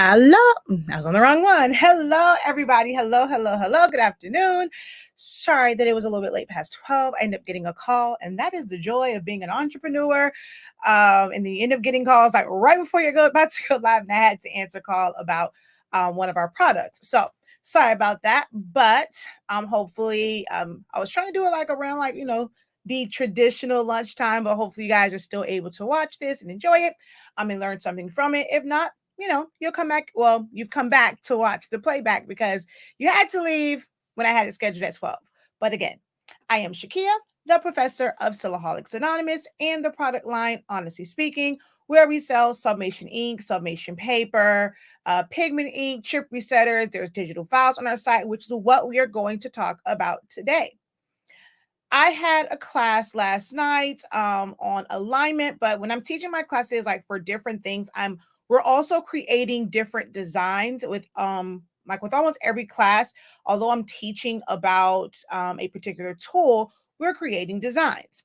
Hello. I was on the wrong one. Hello, everybody. Hello. Good afternoon. Sorry that it was a little bit late past 12. I ended up getting a call, and that is the joy of being an entrepreneur. And then you end up getting calls like right before you're about to go live, and I had to answer a call about one of our products. So sorry about that, but hopefully I was trying to do it like around the traditional lunchtime, but hopefully you guys are still able to watch this and enjoy it and learn something from it. If not, you'll come back. Well, you've come back to watch the playback because you had to leave when I had it scheduled at 12. But again, I am Shakia, the professor of Silaholics Anonymous and the product line, Honestly Speaking, where we sell sublimation ink, sublimation paper, pigment ink, chip resetters. There's digital files on our site, which is what we are going to talk about today. I had a class last night on alignment, but when I'm teaching my classes, like for different things, we're also creating different designs with with almost every class. Although I'm teaching about a particular tool, we're creating designs.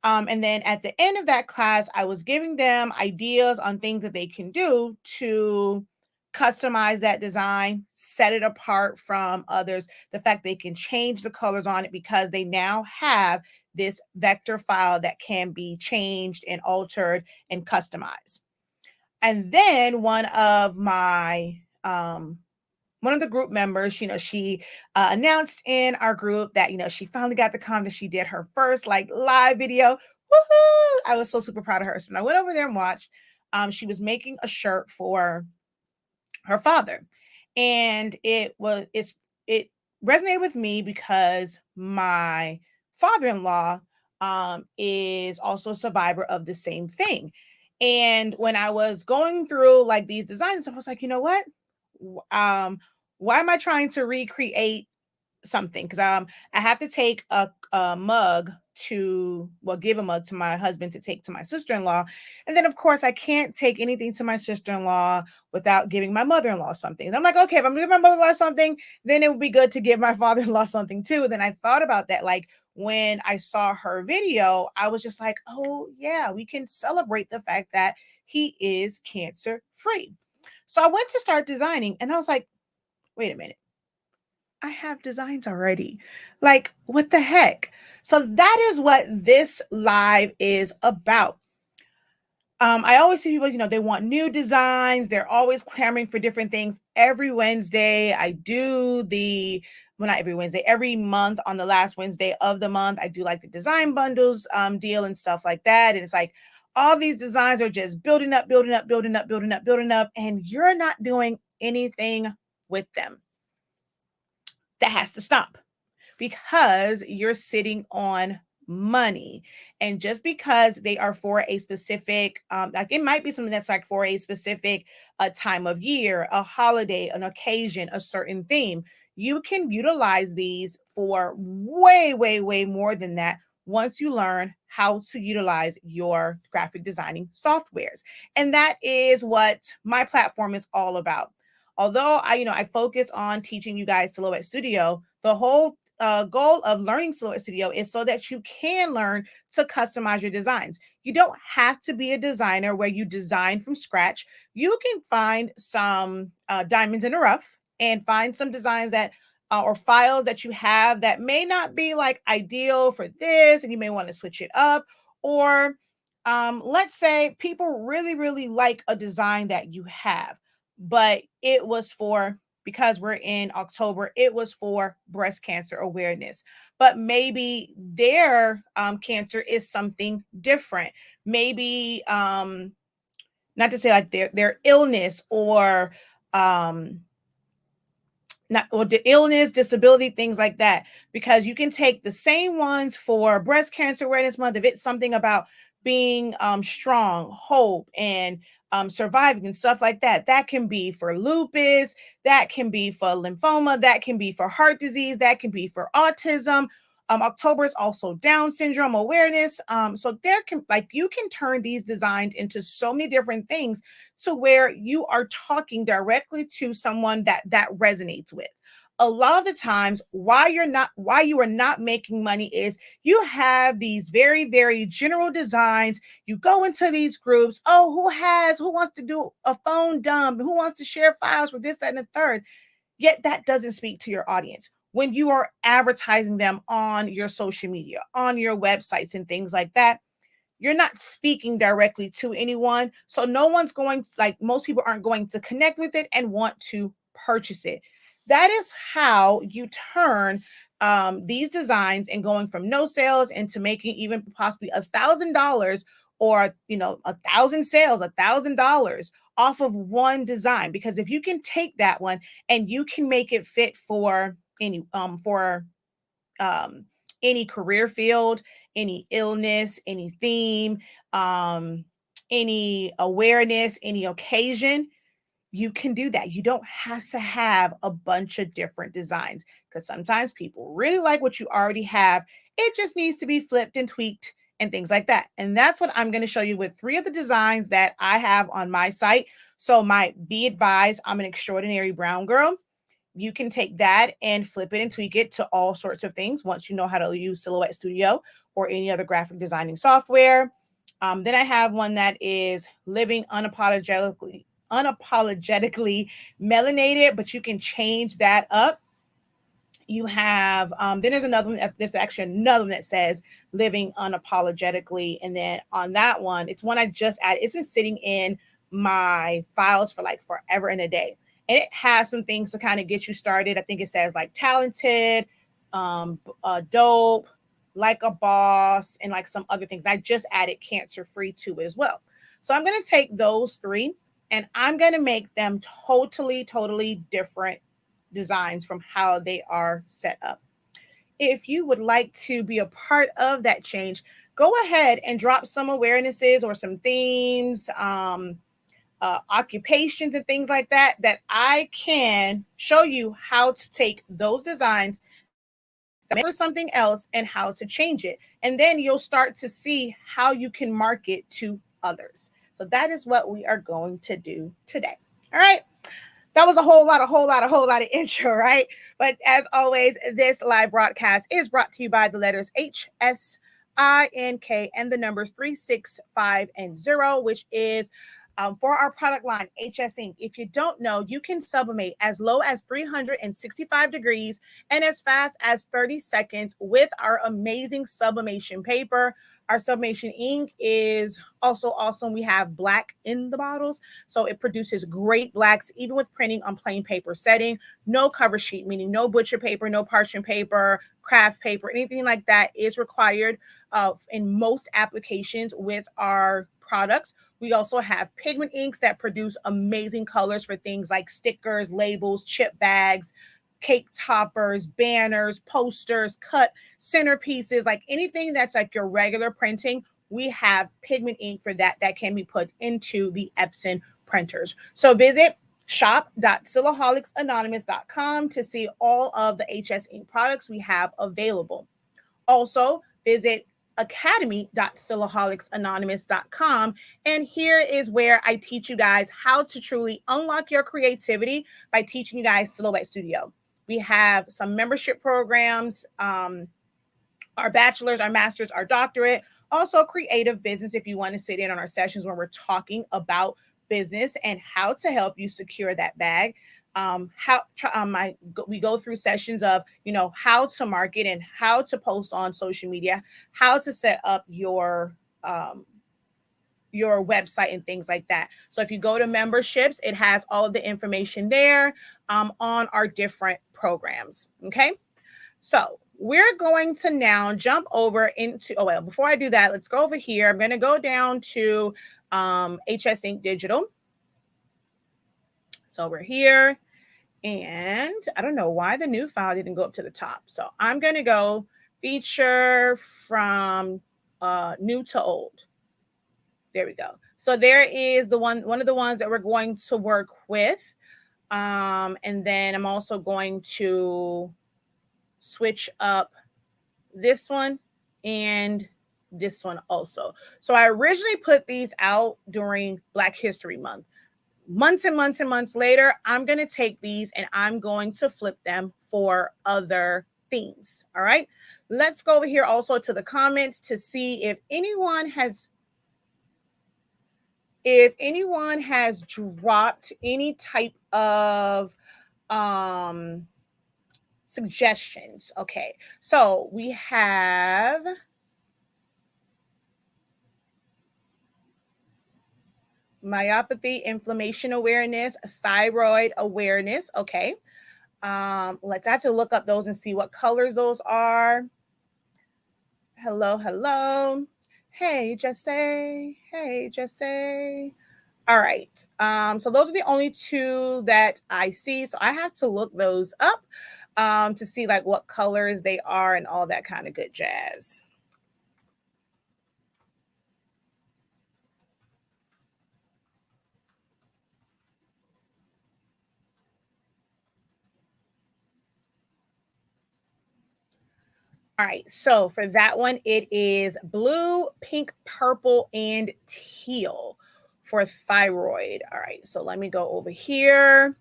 And then at the end of that class, I was giving them ideas on things that they can do to customize that design, set it apart from others, the fact they can change the colors on it because they now have this vector file that can be changed and altered and customized. And then one of the group members, she announced in our group that, she finally got the comment. She did her first live video. Woohoo! I was so super proud of her. So when I went over there and watched, she was making a shirt for her father. And it resonated with me because my father-in-law is also a survivor of the same thing. And when I was going through these designs, I was like, you know what? Why am I trying to recreate something? Because I have to take a mug give a mug to my husband to take to my sister-in-law. And then of course I can't take anything to my sister-in-law without giving my mother-in-law something. And I'm like, okay, if I'm giving my mother-in-law something, then it would be good to give my father-in-law something too. And then I thought about that, when I saw her video, I was just like, oh yeah, we can celebrate the fact that he is cancer-free. So I went to start designing and I was like, wait a minute. I have designs already. What the heck? So that is what this live is about. I always see people, they want new designs. They're always clamoring for different things. Every Wednesday, I do not every Wednesday, every month on the last Wednesday of the month, I do the design bundles deal and stuff like that. And it's all these designs are just building up, and you're not doing anything with them. That has to stop because you're sitting on money. And just because they are for a specific, it might be something that's for a specific time of year, a holiday, an occasion, a certain theme, you can utilize these for way, way, way more than that once you learn how to utilize your graphic designing softwares. And that is what my platform is all about. Although I focus on teaching you guys Silhouette Studio, the whole goal of learning Silhouette Studio is so that you can learn to customize your designs. You don't have to be a designer where you design from scratch. You can find some diamonds in the rough and find some designs that or files that you have that may not be ideal for this, and you may want to switch it up. Or let's say people really, really like a design that you have, but it was because we're in October, it was for breast cancer awareness. But maybe their cancer is something different. Maybe not to say their illness or the illness, disability, things like that. Because you can take the same ones for Breast Cancer Awareness Month. If it's something about being strong, hope, and surviving and stuff like that, that can be for lupus, that can be for lymphoma, that can be for heart disease, that can be for autism. October is also Down syndrome awareness. So you can turn these designs into so many different things to where you are talking directly to someone that resonates with. a lot of the times why you are not making money is you have these very, very general designs. You go into these groups. Oh, who wants to do a phone dump? Who wants to share files with this, that, and the third? Yet that doesn't speak to your audience. When you are advertising them on your social media, on your websites and things like that, you're not speaking directly to anyone. So no one's going, like most people aren't going to connect with it and want to purchase it. That is how you turn these designs and going from no sales into making even possibly $1,000 or, 1,000 sales, $1,000 off of one design. Because if you can take that one and you can make it fit for um, any career field, any illness, any theme, any awareness, any occasion, you can do that. You don't have to have a bunch of different designs because sometimes people really like what you already have. It just needs to be flipped and tweaked and things like that. And that's what I'm going to show you with 3 of the designs that I have on my site. So be advised, I'm an extraordinary brown girl. You can take that and flip it and tweak it to all sorts of things once you know how to use Silhouette Studio or any other graphic designing software. Then I have one that is living unapologetically melanated, but you can change that up. You have then there's another one. There's actually another one that says living unapologetically, and then on that one, it's one I just added. It's been sitting in my files for like forever and a day. And it has some things to kind of get you started. I think it says like talented, dope, like a boss, and like some other things. I just added cancer-free to it as well. So I'm going to take those 3 and I'm going to make them totally, totally different designs from how they are set up. If you would like to be a part of that change, go ahead and drop some awarenesses or some themes, occupations and things like that I can show you how to take those designs for something else and how to change it. And then you'll start to see how you can market to others. So that is what we are going to do today. All right. That was a whole lot of intro, right? But as always, this live broadcast is brought to you by the letters HSINK and the numbers 365 and 0, which is for our product line, HS Ink. If you don't know, you can sublimate as low as 365 degrees and as fast as 30 seconds with our amazing sublimation paper. Our sublimation ink is also awesome. We have black in the bottles, so it produces great blacks, even with printing on plain paper setting. No cover sheet, meaning no butcher paper, no parchment paper, craft paper, anything like that is required in most applications with our products. We also have pigment inks that produce amazing colors for things like stickers, labels, chip bags, cake toppers, banners, posters, cut centerpieces, like anything that's like your regular printing. We have pigment ink for that can be put into the Epson printers. So visit shop.silaholics.com to see all of the HS Ink products we have available. Also, visit academy.silaholics.com, and here is where I teach you guys how to truly unlock your creativity by teaching you guys Silhouette Studio. We have some membership programs, our bachelor's, our master's, our doctorate, also creative business if you want to sit in on our sessions when we're talking about business and how to help you secure that bag. We go through sessions of, how to market and how to post on social media, how to set up your website and things like that. So if you go to memberships, it has all of the information there on our different programs. Okay. So we're going to now jump over into, before I do that, let's go over here. I'm going to go down to HS Ink Digital. So we're here, and I don't know why the new file didn't go up to the top. So I'm going to go feature from new to old. There we go. So there is one of the ones that we're going to work with. And then I'm also going to switch up this one and this one also. So I originally put these out during Black History Month. months and months and months later, I'm going to take these and I'm going to flip them for other things. All right. Let's go over here also to the comments to see if anyone has dropped any type of suggestions. Okay. So we have myopathy, inflammation awareness, thyroid awareness. Okay. Let's actually look up those and see what colors those are. Hello, hello. Hey, Jesse. Hey, Jesse. All right. So those are the only two that I see. So I have to look those up to see like what colors they are and all that kind of good jazz. All right, so for that one, it is blue, pink, purple, and teal for thyroid. All right, so let me go over here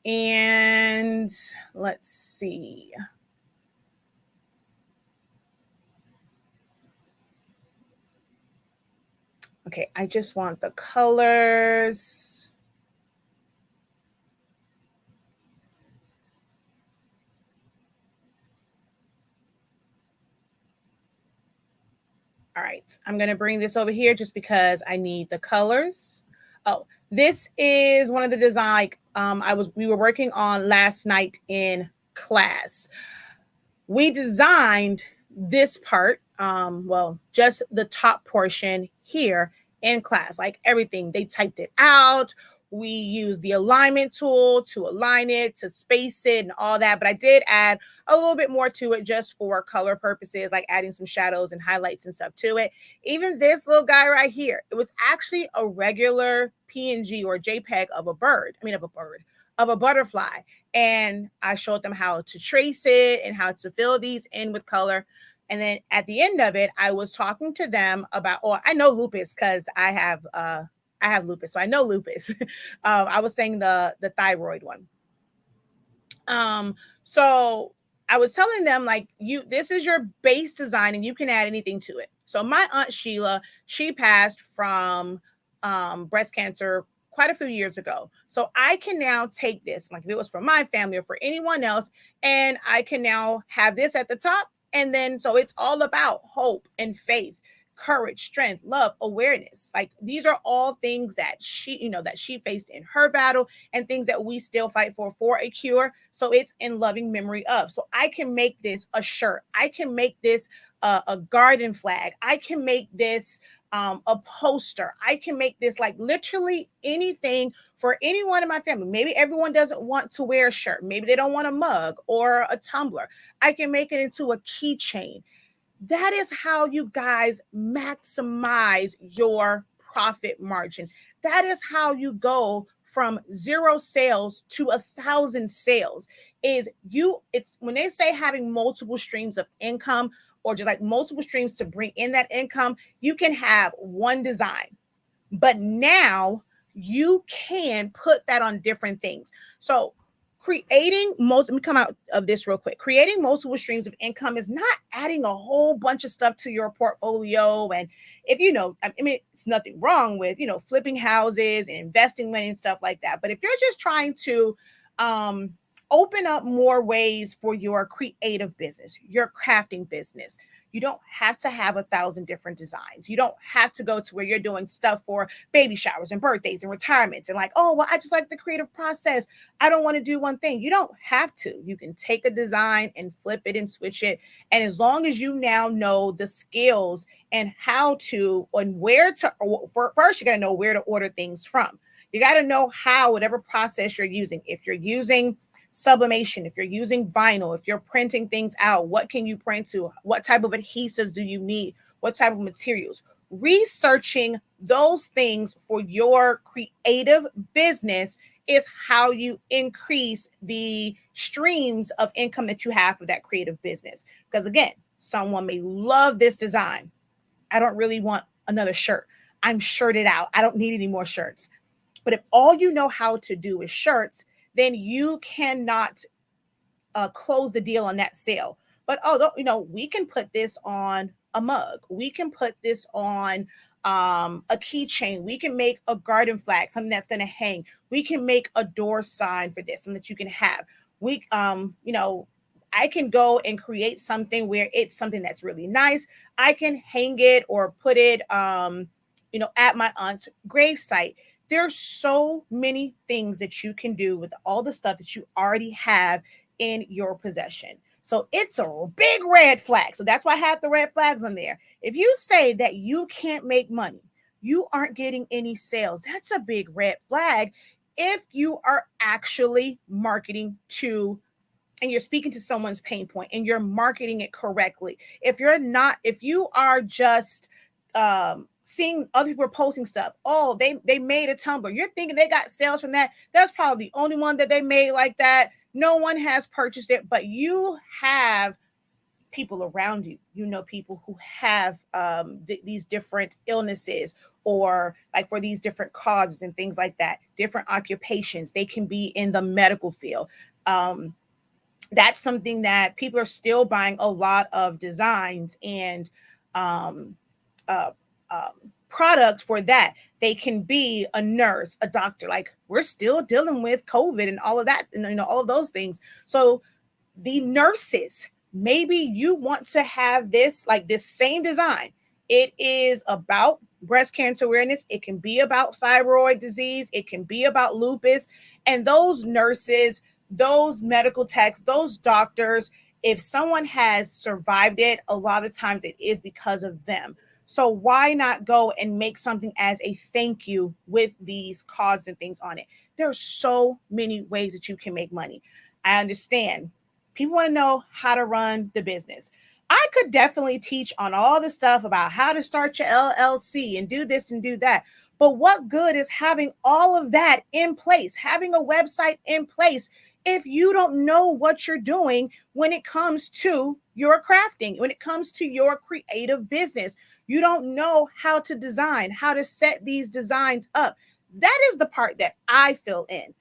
and let's see. Okay, I just want the colors. All right, I'm going to bring this over here just because I need the colors. Oh, this is one of the design we were working on last night in class. We designed this part, well, just the top portion here in class, like everything. They typed it out. We used the alignment tool to align it, to space it, and all that. But I did add a little bit more to it just for color purposes, like adding some shadows and highlights and stuff to it. Even this little guy right here, it was actually a regular PNG or JPEG of a bird. I mean, of a butterfly. And I showed them how to trace it and how to fill these in with color. And then at the end of it, I was talking to them about, oh, I know lupus because I have lupus, so I know lupus. I was saying the thyroid one. So I was telling them like, this is your base design and you can add anything to it. So my aunt Sheila, she passed from breast cancer quite a few years ago. So I can now take this, like if it was for my family or for anyone else, and I can now have this at the top. And then, so it's all about hope and faith, courage, strength, love, awareness. Like these are all things that she faced in her battle and things that we still fight for a cure. So it's in loving memory of. So I can make this a shirt. I can make this a garden flag. I can make this a poster. I can make this like literally anything for anyone in my family. Maybe everyone doesn't want to wear a shirt. Maybe they don't want a mug or a tumbler. I can make it into a keychain. That is how you guys maximize your profit margin. That is how you go from 0 sales to 1,000 sales. It's when they say having multiple streams of income or just like multiple streams to bring in that income, you can have one design, but now you can put that on different things. So let me come out of this real quick. Creating multiple streams of income is not adding a whole bunch of stuff to your portfolio. And if I mean, it's nothing wrong with, flipping houses and investing money and stuff like that. But if you're just trying to open up more ways for your creative business, your crafting business, you don't have to have 1,000 different designs. You don't have to go to where you're doing stuff for baby showers and birthdays and retirements and like, oh, well, I just like the creative process. I don't want to do one thing. You don't have to. You can take a design and flip it and switch it. And as long as you now know the skills and how to and where to, first, you got to know where to order things from. You got to know how, whatever process you're using. If you're using sublimation, if you're using vinyl, if you're printing things out, what can you print to? What type of adhesives do you need? What type of materials? Researching those things for your creative business is how you increase the streams of income that you have for that creative business. Because again, someone may love this design. I don't really want another shirt. I'm shirted out. I don't need any more shirts. But if all you know how to do is shirts, then you cannot close the deal on that sale. But although, we can put this on a mug, we can put this on a keychain, we can make a garden flag, something that's going to hang, we can make a door sign for this, something that you can have. We, I can go and create something where it's something that's really nice. I can hang it or put it, at my aunt's gravesite. There's so many things that you can do with all the stuff that you already have in your possession. So it's a big red flag. So that's why I have the red flags on there. If you say that you can't make money, you aren't getting any sales, that's a big red flag. If you are actually marketing to, and you're speaking to someone's pain point and you're marketing it correctly. If you are just seeing other people posting stuff, oh, they made a tumbler, you're thinking they got sales from that. That's probably the only one that they made like that. No one has purchased it, but you have people around you. People who have these different illnesses, or like for these different causes and things like that, different occupations. They can be in the medical field. That's something that people are still buying a lot of designs and uh, product for that. They can be a nurse, a doctor. Like, we're still dealing with COVID and all of that, and all of those things. So the nurses, maybe you want to have this, like this same design. It is about breast cancer awareness. It can be about thyroid disease. It can be about lupus. And those nurses, those medical techs, those doctors, if someone has survived it, a lot of times it is because of them. So why not go and make something as a thank you with these causes and things on it? There are so many ways that you can make money. I understand people want to know how to run the business. I could definitely teach on all the stuff about how to start your LLC and do this and do that. But what good is having all of that in place, having a website in place, if you don't know what you're doing when it comes to your crafting, when it comes to your creative business? You don't know how to design, how to set these designs up. That is the part that I fill in.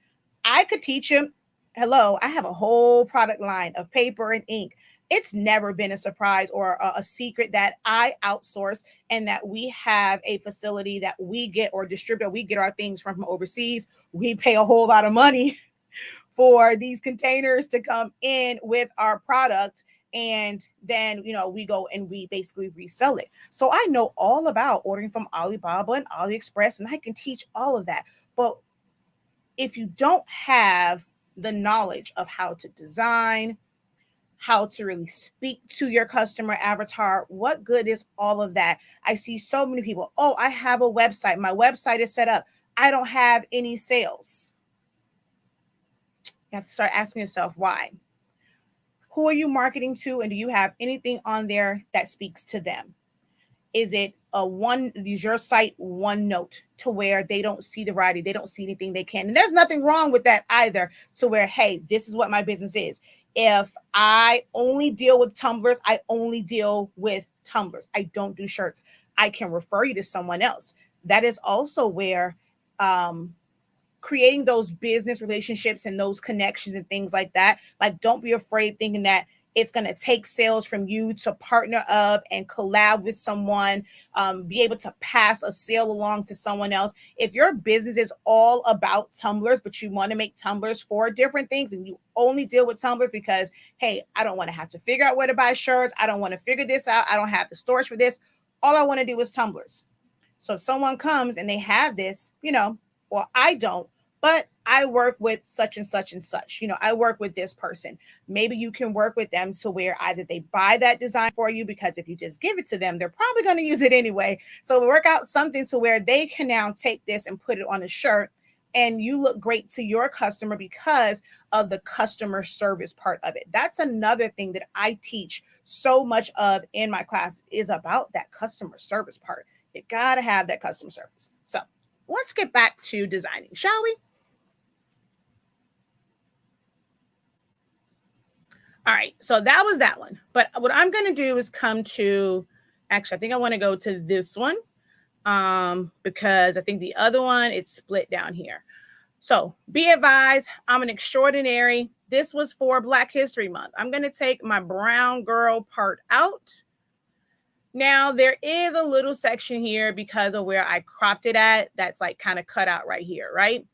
I could teach him. Hello, I have a whole product line of paper and ink. It's never been a surprise or a secret that I outsource, and that we have a facility that we get, or distributor, we get our things from overseas. We pay a whole lot of money for these containers to come in with our product. And then, we go and we basically resell it. So I know all about ordering from Alibaba and AliExpress, and I can teach all of that. But if you don't have the knowledge of how to design, how to really speak to your customer avatar, what good is all of that? I see so many people, oh, I have a website. My website is set up. I don't have any sales. You have to start asking yourself why. Who are you marketing to, and do you have anything on there that speaks to them? Is your site one note to where they don't see the writing, they don't see anything they can? And there's nothing wrong with that either, to where, hey, this is what my business is. If I only deal with tumblers, I only deal with tumblers. I don't do shirts. I can refer you to someone else. That is also where creating those business relationships and those connections and things like that. Like, don't be afraid thinking that it's going to take sales from you to partner up and collab with someone, be able to pass a sale along to someone else. If your business is all about tumblers, but you want to make tumblers for different things, and you only deal with tumblers because, hey, I don't want to have to figure out where to buy shirts, I don't want to figure this out, I don't have the storage for this, all I want to do is tumblers. So if someone comes and they have this, well, I don't, but I work with such and such and such. I work with this person. Maybe you can work with them to where either they buy that design for you, because if you just give it to them, they're probably going to use it anyway. So work out something to where they can now take this and put it on a shirt, and you look great to your customer because of the customer service part of it. That's another thing that I teach so much of in my class, is about that customer service part. You got to have that customer service. So let's get back to designing, shall we? All right, so that was that one. But what I'm going to do is come to, actually, I think I want to go to this one. because I think the other one, it's split down here. So be advised, I'm an extraordinary. This was for Black History Month. I'm going to take my brown girl part out. Now there is a little section here because of where I cropped it at. That's like kind of cut out right here, right?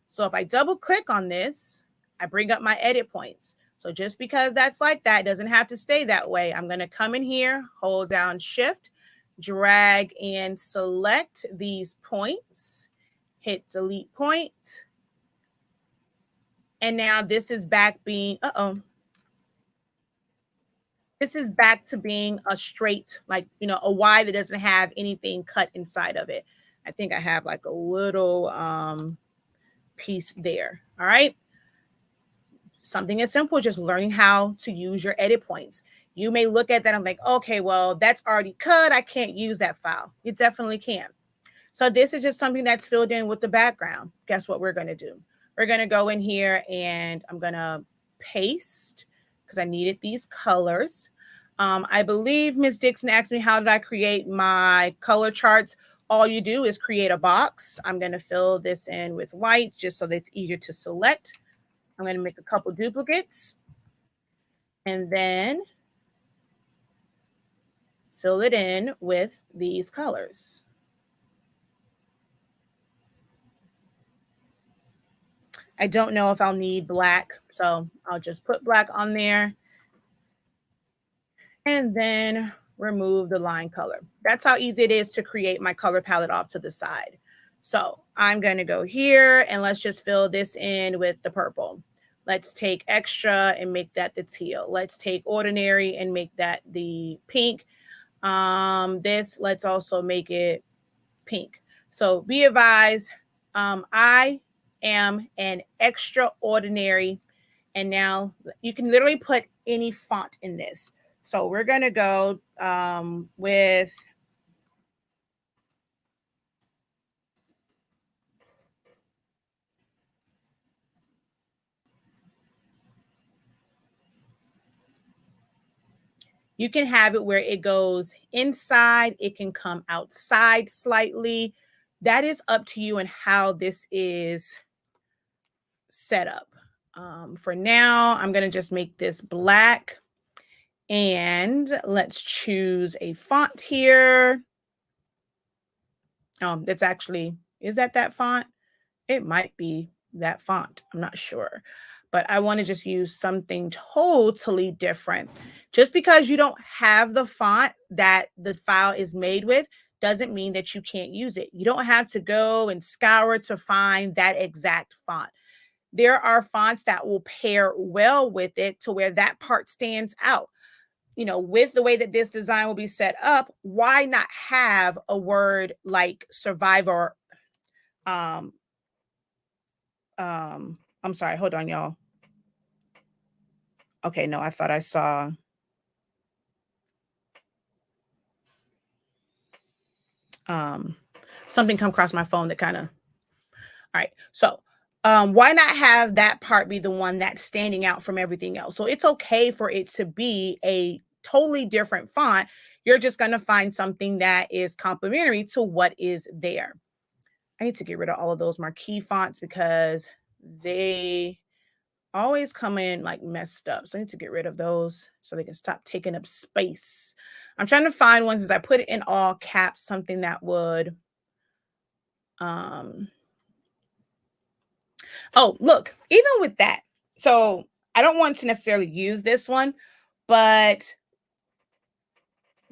So if I double click on this, I bring up my edit points. So just because that's like that doesn't have to stay that way. I'm going to come in here, hold down Shift, drag and select these points, hit delete point. And now this is back being, this is back to being a straight, like, you know, a Y that doesn't have anything cut inside of it. I think I have like a little piece there. All right. Something as simple, just learning how to use your edit points. You may look at that and like, okay, well, that's already cut. I can't use that file. You definitely can. So this is just something that's filled in with the background. Guess what we're going to do? We're going to go in here and I'm going to paste because I needed these colors. I believe Ms. Dixon asked me, how did I create my color charts? All you do is create a box. I'm going to fill this in with white just so that it's easier to select. I'm going to make a couple duplicates and then fill it in with these colors. I don't know if I'll need black, so I'll just put black on there and then remove the line color. That's how easy it is to create my color palette off to the side. So I'm going to go here and let's just fill this in with the purple. Let's take extra and make that the teal. Let's take ordinary and make that the pink. Let's also make it pink. So be advised, I am an extraordinary. And now you can literally put any font in this. So we're going to go with you can have it where it goes inside. It can come outside slightly. That is up to you and how this is set up. For now, I'm going to just make this black. And let's choose a font here. That's actually, is that font? It might be that font. I'm not sure. But I want to just use something totally different. Just because you don't have the font that the file is made with doesn't mean that you can't use it. You don't have to go and scour to find that exact font. There are fonts that will pair well with it to where that part stands out. You know, with the way that this design will be set up, why not have a word like survivor? I'm sorry, hold on, y'all. Okay, no, I thought I saw something come across my phone that kind of, all right. So why not have that part be the one that's standing out from everything else? So it's okay for it to be a totally different font. You're just going to find something that is complementary to what is there. I need to get rid of all of those marquee fonts because they always come in like messed up. So I need to get rid of those so they can stop taking up space. I'm trying to find ones as I put it in all caps, something that would, oh, look, even with that. So I don't want to necessarily use this one, but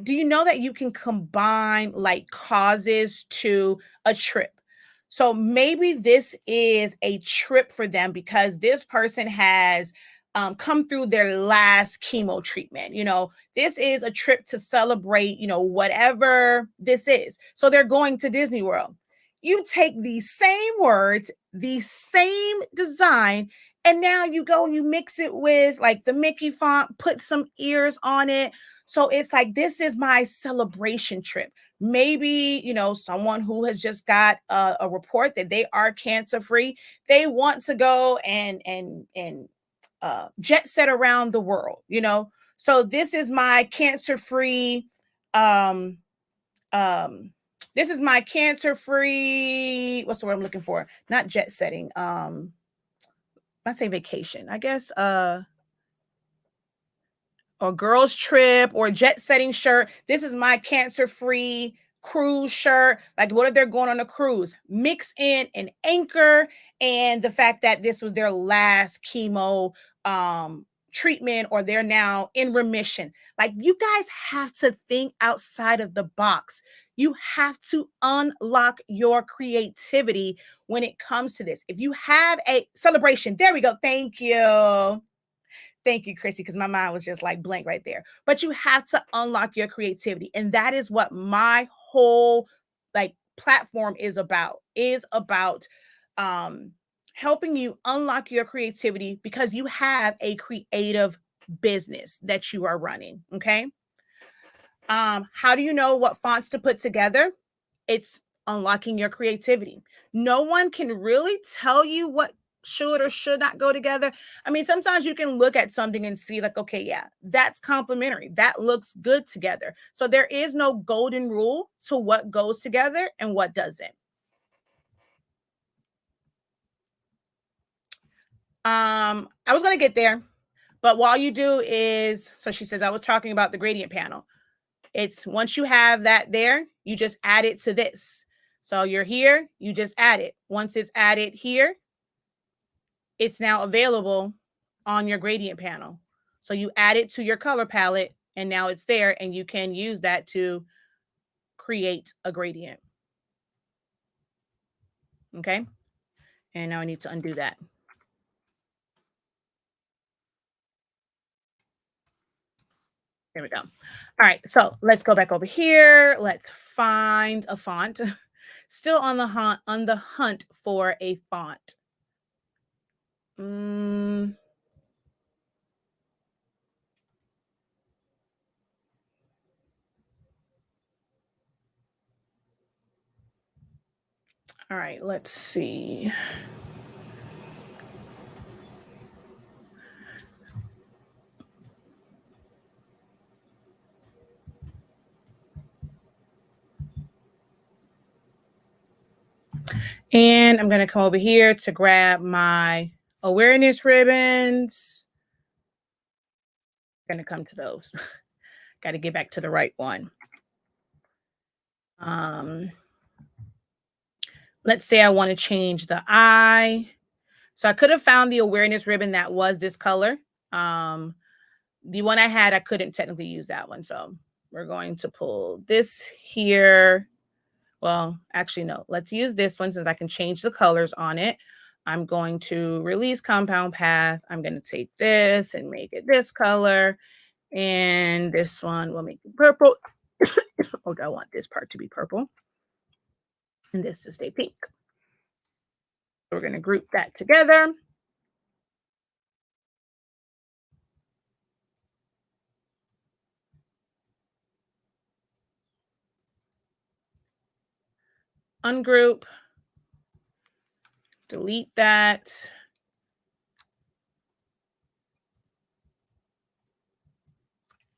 do you know that you can combine like causes to a trip? So maybe this is a trip for them because this person has come through their last chemo treatment. You know, this is a trip to celebrate, you know, whatever this is. So they're going to Disney World. You take these same words, the same design, and now you go and you mix it with like the Mickey font, put some ears on it. So it's like, this is my celebration trip. Maybe, you know, someone who has just got a report that they are cancer free, they want to go and jet set around the world, you know. So this is my cancer free This is my cancer-free, what's the word I'm looking for? Not jet setting. I say vacation, I guess. Or girls trip or jet setting shirt. This is my cancer-free cruise shirt. Like, what if they're going on a cruise? Mix in an anchor and the fact that this was their last chemo treatment, or they're now in remission. Like, you guys have to think outside of the box. You have to unlock your creativity when it comes to this. If you have a celebration, there we go. Thank you. Thank you, Chrissy, because my mind was just like blank right there. But you have to unlock your creativity. And that is what my whole like platform is about um helping you unlock your creativity because you have a creative business that you are running. Okay. How do you know what fonts to put together? It's unlocking your creativity. No one can really tell you what should or should not go together. I mean, sometimes you can look at something and see, like, okay, yeah, that's complementary. That looks good together. So there is no golden rule to what goes together and what doesn't. I was gonna get there, but while you do is, so she says, I was talking about the gradient panel. It's once you have that there, you just add it to this. So you're here, you just add it. Once it's added here, it's now available on your gradient panel. So you add it to your color palette and now it's there and you can use that to create a gradient. Okay. And now I need to undo that. There we go. All right. So let's go back over here. Let's find a font. Still on the hunt for a font. All right, let's see. And I'm going to come over here to grab my awareness ribbons. I'm going to come to those. Got to get back to the right one. Let's say I want to change the eye. So I could have found the awareness ribbon that was this color. The one I had, I couldn't technically use that one. So we're going to pull this here. Well, actually, no. Let's use this one since I can change the colors on it. I'm going to release compound path. I'm going to take this and make it this color. And this one will make it purple. Oh, I want this part to be purple. And this to stay pink. We're going to group that together. Ungroup. Delete that.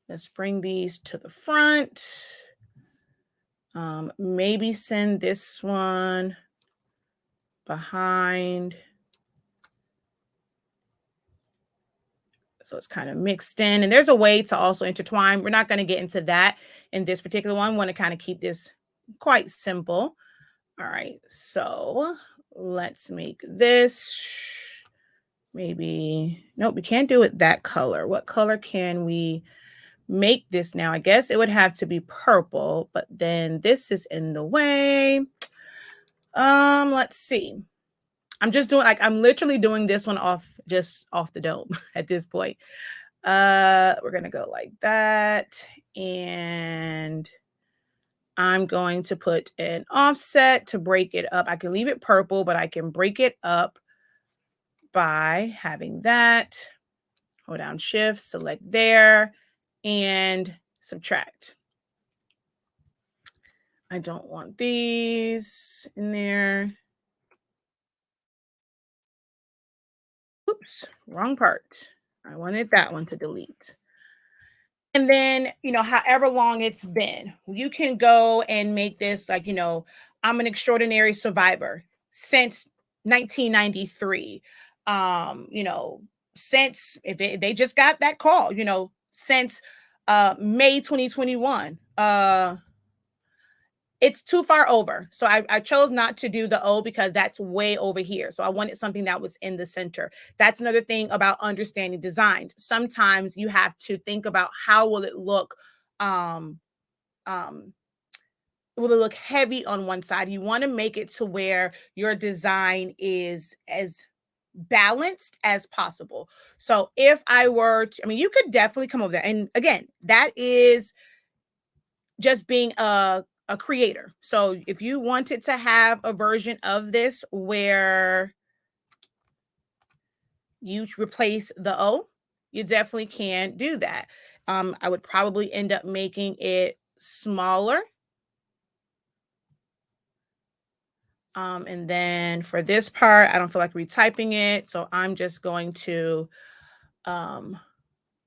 Let's bring these to the front. Maybe send this one behind. So it's kind of mixed in. And there's a way to also intertwine. We're not going to get into that in this particular one. We want to kind of keep this quite simple. All right. So let's make this maybe, nope, we can't do it that color. What color can we make this now? I guess it would have to be purple, but then this is in the way. Let's see. I'm just doing I'm literally doing this one just off the dome at this point. We're gonna go like that, and I'm going to put an offset to break it up. I can leave it purple, but I can break it up by having that. Hold down shift, select there, and subtract. I don't want these in there. Oops, wrong part. I wanted that one to delete. And then, however long it's been, you can go and make this like, I'm an extraordinary survivor since 1993. Since they just got that call, since May 2021. It's too far over. So I chose not to do the O because that's way over here. So I wanted something that was in the center. That's another thing about understanding designs. Sometimes you have to think about how will it look, um, um, will it look heavy on one side? You want to make it to where your design is as balanced as possible. So if I were to, I mean, you could definitely come over there. And again, that is just being a creator. So if you wanted to have a version of this where you replace the O, you definitely can do that. I would probably end up making it smaller. And then for this part, I don't feel like retyping it. So I'm just going to, um,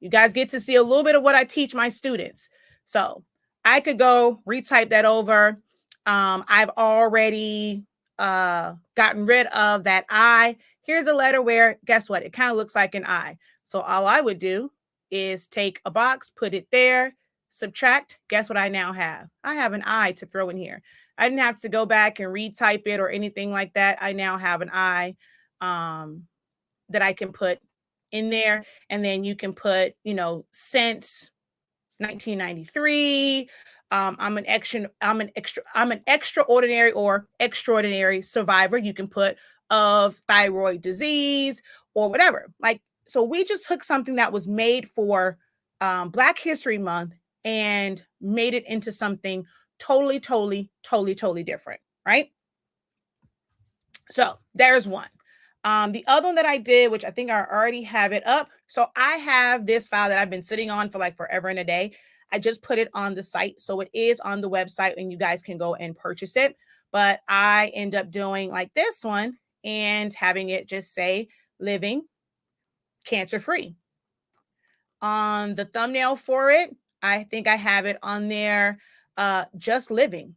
you guys get to see a little bit of what I teach my students. So I could go retype that over. I've already gotten rid of that I. Here's a letter where, guess what? It kind of looks like an I. So all I would do is take a box, put it there, subtract. Guess what I now have? I have an I to throw in here. I didn't have to go back and retype it or anything like that. I now have an I that I can put in there. And then you can put, since 1993. I'm an extraordinary or extraordinary survivor. You can put of thyroid disease or whatever. Like, so we just took something that was made for Black History Month and made it into something totally, totally, totally, totally different, right? So there's one. The other one that I did, which I think I already have it up. So I have this file that I've been sitting on for like forever and a day. I just put it on the site. So it is on the website and you guys can go and purchase it. But I end up doing like this one and having it just say living cancer free. On the thumbnail for it, I think I have it on there, just living,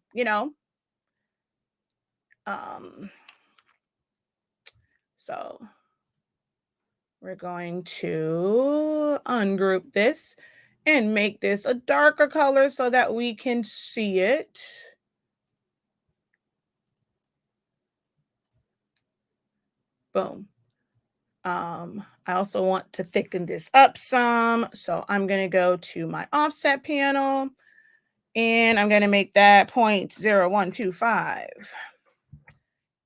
so we're going to ungroup this and make this a darker color so that we can see it. Boom. I also want to thicken this up some. So I'm going to go to my offset panel and I'm going to make that 0.0125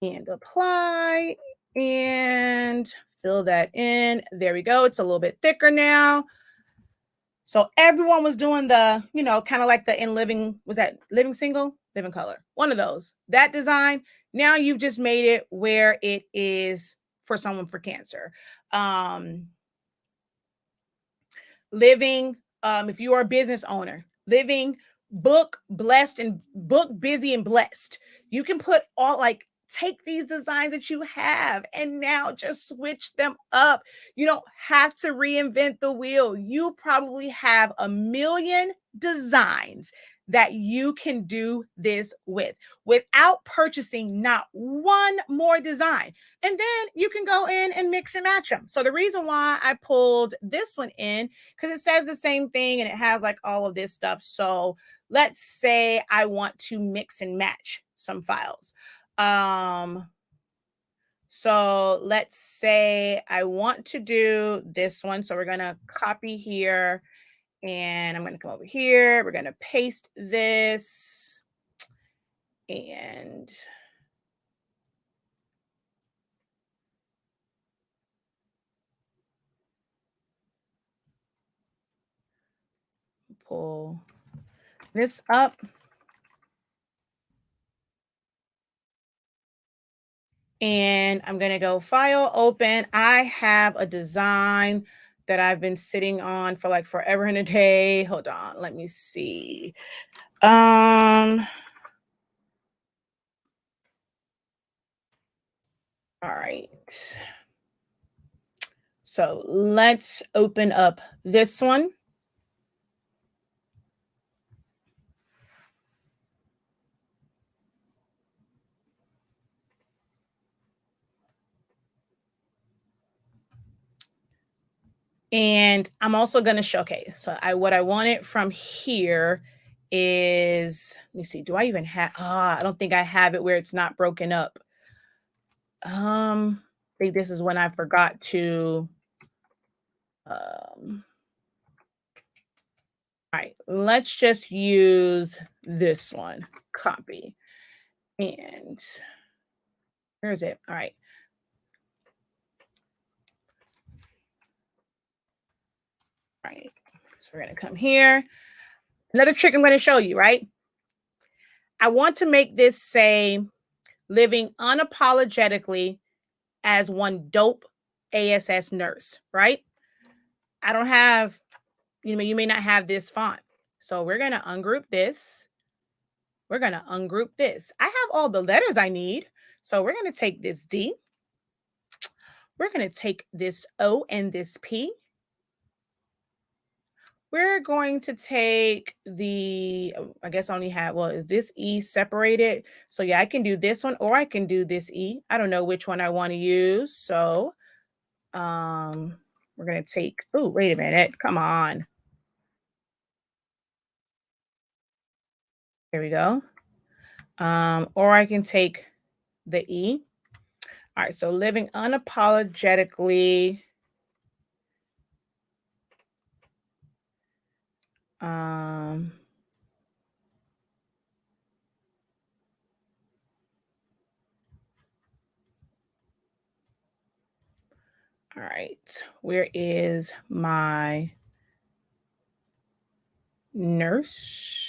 and apply and fill that in. There we go. It's a little bit thicker now. So everyone was doing the, kind of like the in living, was that living single, living color, one of those, that design. Now you've just made it where it is for someone for cancer. Living, if you are a business owner, living, book, blessed, and book, busy, and blessed. You can put all like, take these designs that you have and now just switch them up. You don't have to reinvent the wheel. You probably have a million designs that you can do this with without purchasing not one more design. And then you can go in and mix and match them. So the reason why I pulled this one in, because it says the same thing and it has like all of this stuff. So let's say I want to mix and match some files. So let's say I want to do this one. So we're going to copy here and I'm going to come over here. We're going to paste this and pull this up. And I'm going to go file, open. I have a design that I've been sitting on for like forever and a day. Hold on. Let me see. All right. So let's open up this one. And I'm also going to show, okay, so what I wanted from here is, let me see, do I even have, I don't think I have it where it's not broken up. I think this is when I forgot to, all right, let's just use this one, copy. And where is it? All right. All right. So we're going to come here. Another trick I'm going to show you, right? I want to make this say living unapologetically as one dope ASS nurse, right? I don't have, you may not have this font. So we're going to ungroup this. We're going to ungroup this. I have all the letters I need. So we're going to take this D. We're going to take this O and this P. We're going to take the, I guess I only have, well, is this E separated? So yeah, I can do this one or I can do this E. I don't know which one I want to use. So we're going to take, oh, wait a minute. Come on. There we go. Or I can take the E. All right, so living unapologetically. All right, where is my nurse?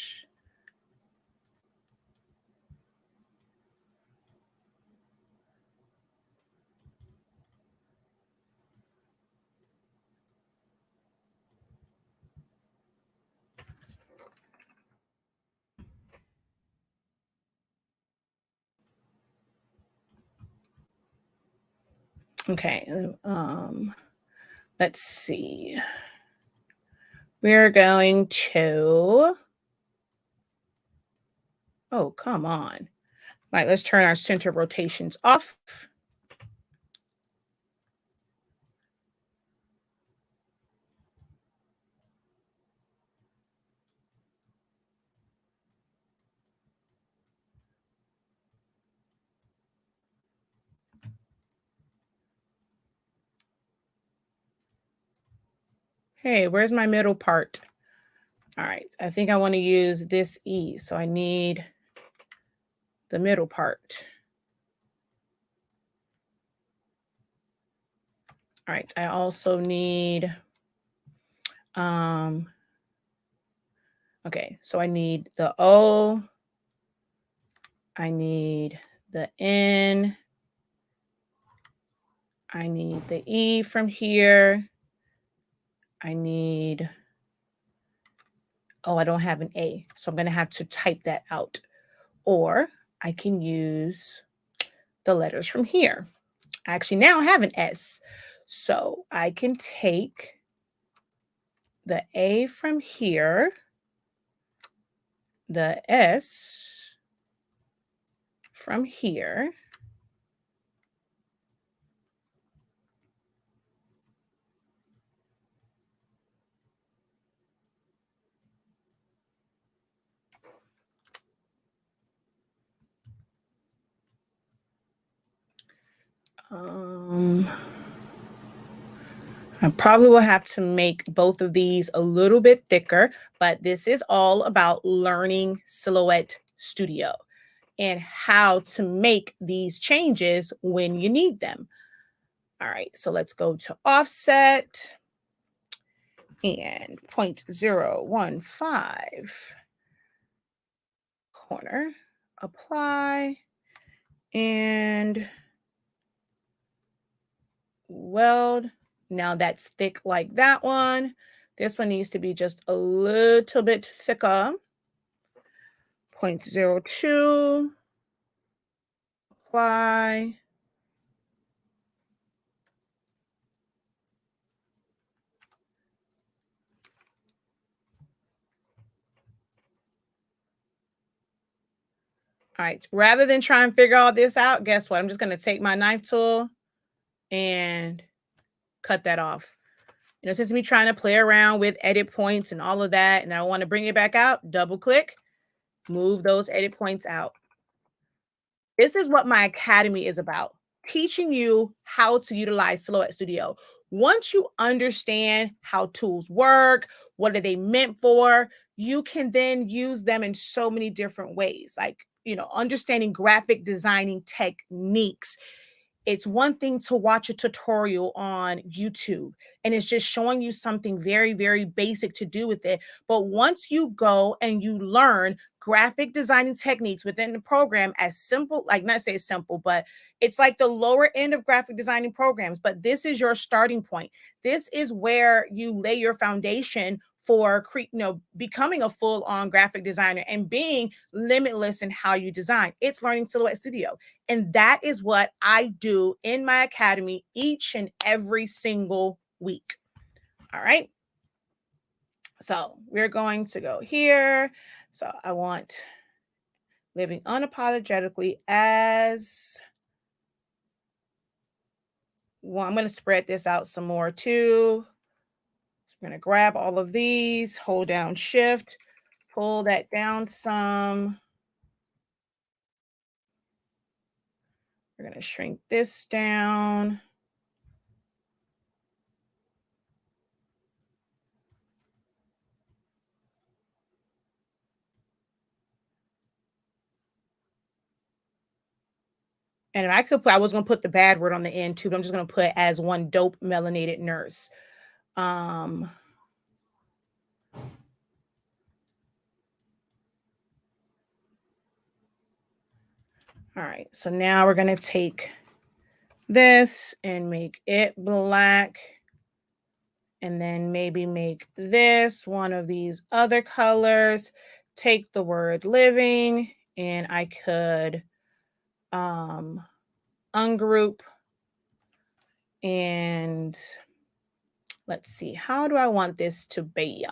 Okay, let's see. We're going to, oh, come on. All right, let's turn our center rotations off. Hey, where's my middle part? All right, I think I want to use this E, so I need the middle part. All right, I also need, okay, so I need the O, I need the N, I need the E from here, I need, oh, I don't have an A, so I'm going to have to type that out. Or I can use the letters from here. I actually now have an S. So I can take the A from here, the S from here, I probably will have to make both of these a little bit thicker, but this is all about learning Silhouette Studio and how to make these changes when you need them. All right, so let's go to offset and 0.015 corner, apply, and weld. Now that's thick like that one. This one needs to be just a little bit thicker. 0.02, apply. All right, rather than try and figure all this out, guess what? I'm just going to take my knife tool and cut that off. Since me trying to play around with edit points and all of that, and I want to bring it back out, double click, move those edit points out. This is what my academy is about, teaching you how to utilize Silhouette Studio. Once you understand how tools work, what are they meant for, you can then use them in so many different ways, like, understanding graphic designing techniques. It's one thing to watch a tutorial on YouTube and it's just showing you something very, very basic to do with it. But once you go and you learn graphic designing techniques within the program, as simple, like not say simple, but it's like the lower end of graphic designing programs. But this is your starting point. This is where you lay your foundation for becoming a full-on graphic designer and being limitless in how you design. It's learning Silhouette Studio. And that is what I do in my academy each and every single week. All right. So we're going to go here. So I want living unapologetically as well. I'm going to spread this out some more too. So I'm going to grab all of these, hold down shift, pull that down some. We're going to shrink this down. And I could put, I was going to put the bad word on the end too, but I'm just going to put as one dope melanated nurse. All right, so now we're going to take this and make it black. And then maybe make this one of these other colors. Take the word living and I could ungroup. And let's see, how do I want this to be?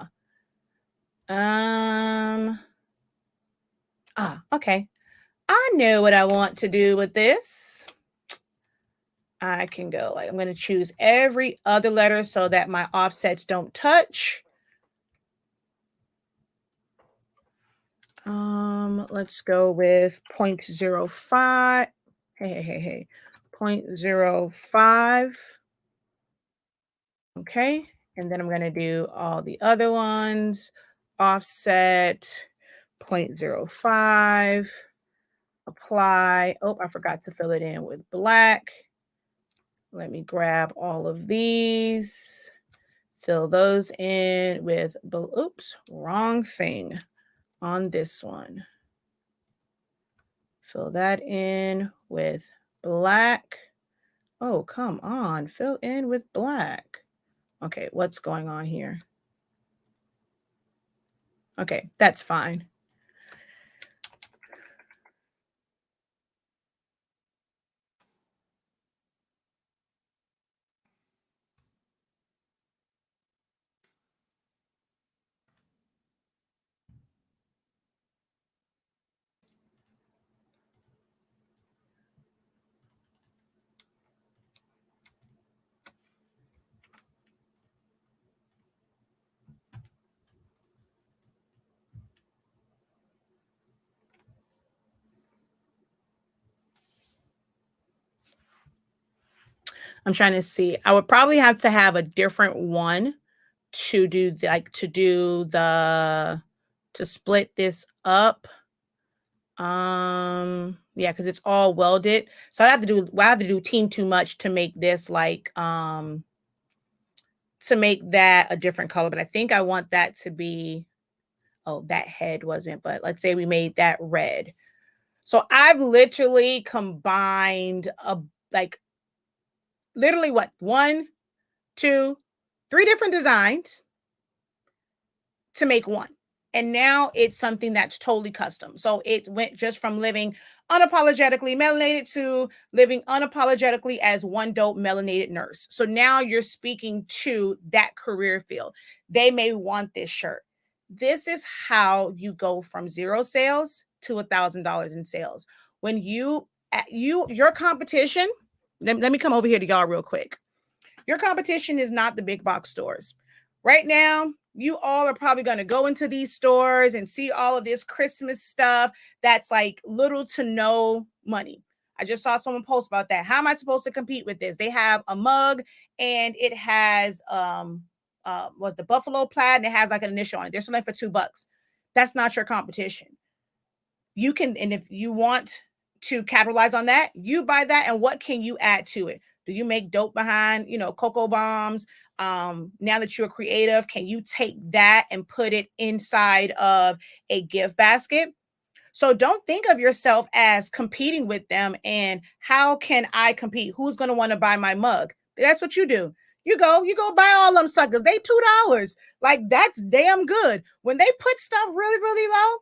Okay. I know what I want to do with this. I can go like, I'm going to choose every other letter so that my offsets don't touch. Let's go with 0.05. Hey. 0.05. Okay. And then I'm going to do all the other ones. Offset 0.05. Apply. Oh, I forgot to fill it in with black. Let me grab all of these. Fill those in with, oops, wrong thing on this one. Fill that in with black. Oh, come on. Fill in with black. Okay, what's going on here? Okay, that's fine. I'm trying to see. I would probably have to have a different one to do to split this up. Yeah, because it's all welded. So I have to do team too much to make this like to make that a different color. But I think I want that to be, oh, that head wasn't, but let's say we made that red. So I've literally combined literally what, 1, 2, 3 different designs to make one. And now it's something that's totally custom. So it went just from living unapologetically melanated to living unapologetically as one dope melanated nurse. So now you're speaking to that career field. They may want this shirt. This is how you go from 0 sales to $1,000 in sales. When your competition, let me come over here to y'all real quick. Your competition is not the big box stores. Right now, you all are probably going to go into these stores and see all of this Christmas stuff that's like little to no money. I just saw someone post about that. How am I supposed to compete with this? They have a mug and it has was the buffalo plaid and it has like an initial on it. They're selling for $2. That's not your competition. You can, and if you want to capitalize on that, you buy that. And what can you add to it? Do you make dope behind, cocoa bombs? Now that you're creative, can you take that and put it inside of a gift basket? So don't think of yourself as competing with them and how can I compete? Who's going to want to buy my mug? That's what you do. You go buy all them suckers. They $2. Like that's damn good. When they put stuff really, really low,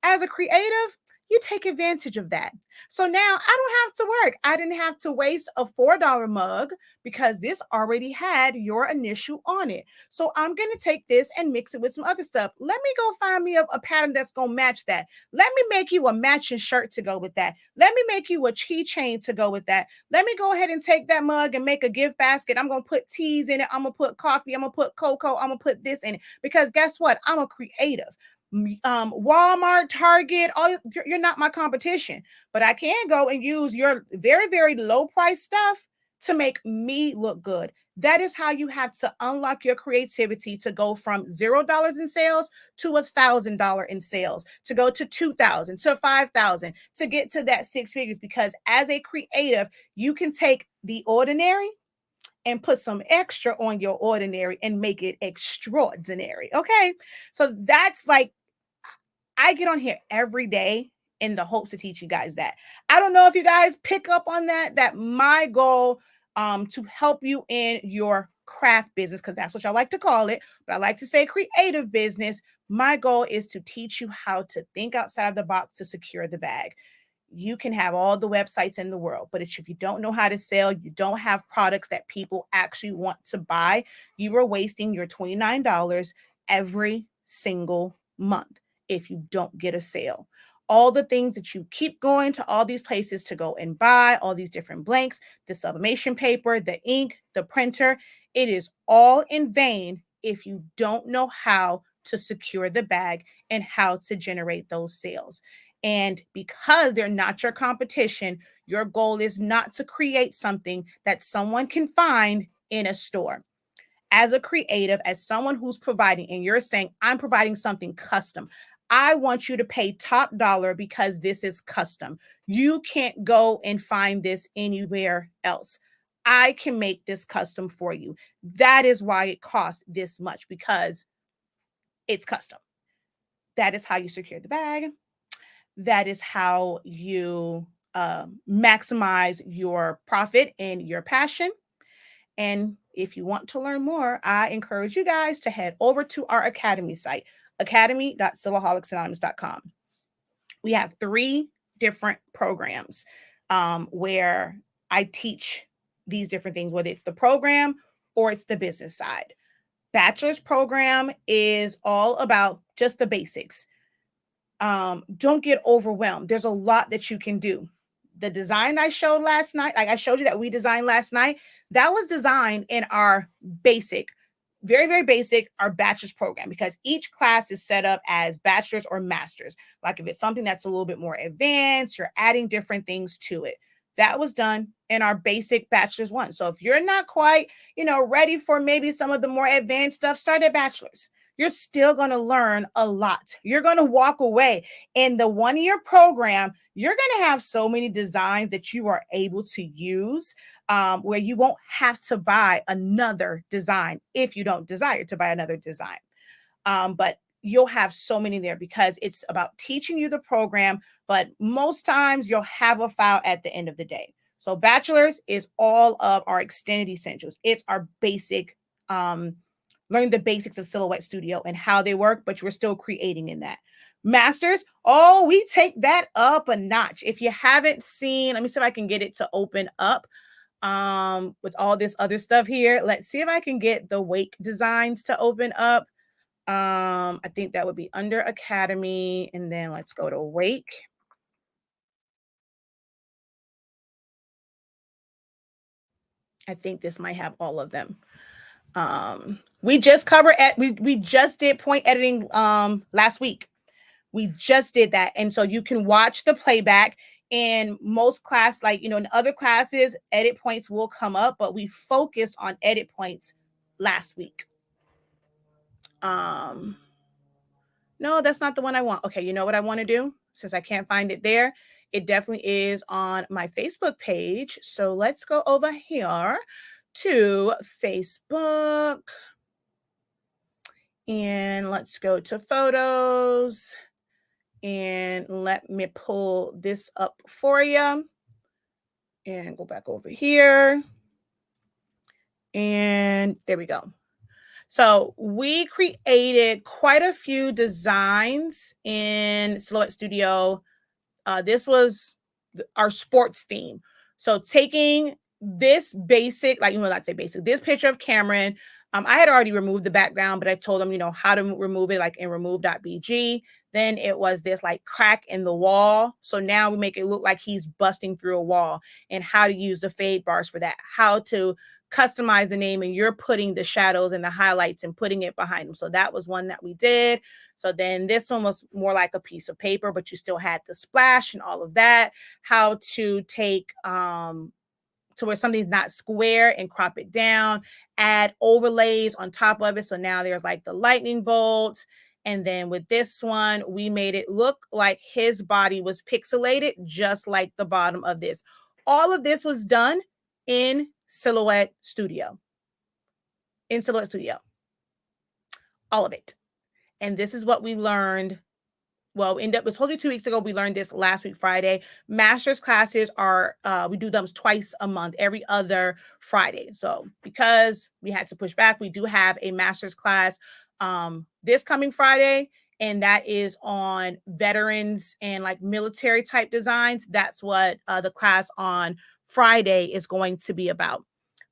as a creative, you take advantage of that. So now I don't have to work. I didn't have to waste a $4 mug because this already had your initial on it. So I'm going to take this and mix it with some other stuff. Let me go find me a pattern that's going to match that. Let me make you a matching shirt to go with that. Let me make you a keychain to go with that. Let me go ahead and take that mug and make a gift basket. I'm going to put teas in it. I'm going to put coffee. I'm going to put cocoa. I'm going to put this in it because guess what? I'm a creative. Walmart, Target, you're not my competition, but I can go and use your very, very low price stuff to make me look good. That is how you have to unlock your creativity to go from $0 in sales to $1,000 in sales, to go to 2,000 to 5,000, to get to that six figures. Because as a creative, you can take the ordinary and put some extra on your ordinary and make it extraordinary. Okay. So that's like, I get on here every day in the hopes to teach you guys that. I don't know if you guys pick up on that my goal to help you in your craft business, because that's what I like to call it, but I like to say creative business. My goal is to teach you how to think outside the box to secure the bag. You can have all the websites in the world, but if you don't know how to sell, you don't have products that people actually want to buy, you are wasting your $29 every single month if you don't get a sale. All the things that you keep going to all these places to go and buy, all these different blanks, the sublimation paper, the ink, the printer, it is all in vain if you don't know how to secure the bag and how to generate those sales. And because they're not your competition, your goal is not to create something that someone can find in a store. As a creative, as someone who's providing, and you're saying, I'm providing something custom, I want you to pay top dollar because this is custom. You can't go and find this anywhere else. I can make this custom for you. That is why it costs this much, because it's custom. That is how you secure the bag. That is how you maximize your profit and your passion. And if you want to learn more, I encourage you guys to head over to our Academy site, academy.silaholicsAnonymous.com. We have 3 different programs where I teach these different things, whether it's the program or it's the business side. Bachelor's program is all about just the basics. Don't get overwhelmed. There's a lot that you can do. The design I showed last night, like I showed you that we designed last night, that was designed in our basic, very, very basic, our bachelor's program, because each class is set up as bachelor's or master's. Like if it's something that's a little bit more advanced, you're adding different things to it. That was done in our basic bachelor's one. So if you're not quite, ready for maybe some of the more advanced stuff, start at bachelor's. You're still going to learn a lot. You're going to walk away. In the 1-year program, you're going to have so many designs that you are able to use where you won't have to buy another design if you don't desire to buy another design. But you'll have so many there because it's about teaching you the program. But most times you'll have a file at the end of the day. So bachelor's is all of our extended essentials. It's our basic learning the basics of Silhouette Studio and how they work, but you're still creating in that. Masters, we take that up a notch. If you haven't seen, let me see if I can get it to open up with all this other stuff here. Let's see if I can get the Wake designs to open up. I think that would be under Academy, and then let's go to Wake. I think this might have all of them. We just covered we just did point editing last week. We just did that. And so you can watch the playback. In most class, like, in other classes, edit points will come up, but we focused on edit points last week. No, that's not the one I want. Okay, you know what I want to do? Since I can't find it there, it definitely is on my Facebook page. So let's go over here to Facebook. And let's go to photos. And let me pull this up for you. And go back over here. And there we go. So we created quite a few designs in Silhouette Studio. This was our sports theme. So taking this basic, not say basic, this picture of Cameron, I had already removed the background, but I told him, how to remove it, like in remove.bg. Then it was this like crack in the wall. So now we make it look like he's busting through a wall, and how to use the fade bars for that, how to customize the name, and you're putting the shadows and the highlights and putting it behind them. So that was one that we did. So then this one was more like a piece of paper, but you still had the splash and all of that. How to take to where something's not square and crop it down, add overlays on top of it. So now there's like the lightning bolt. And then with this one, we made it look like his body was pixelated, just like the bottom of this. All of this was done in Silhouette Studio. In Silhouette Studio. All of it. And this is what we learned. Well, it was supposed to be 2 weeks ago. We learned this last week, Friday. Master's classes are, we do them twice a month, every other Friday. So because we had to push back, we do have a master's class this coming Friday. And that is on veterans and like military type designs. That's what the class on Friday is going to be about.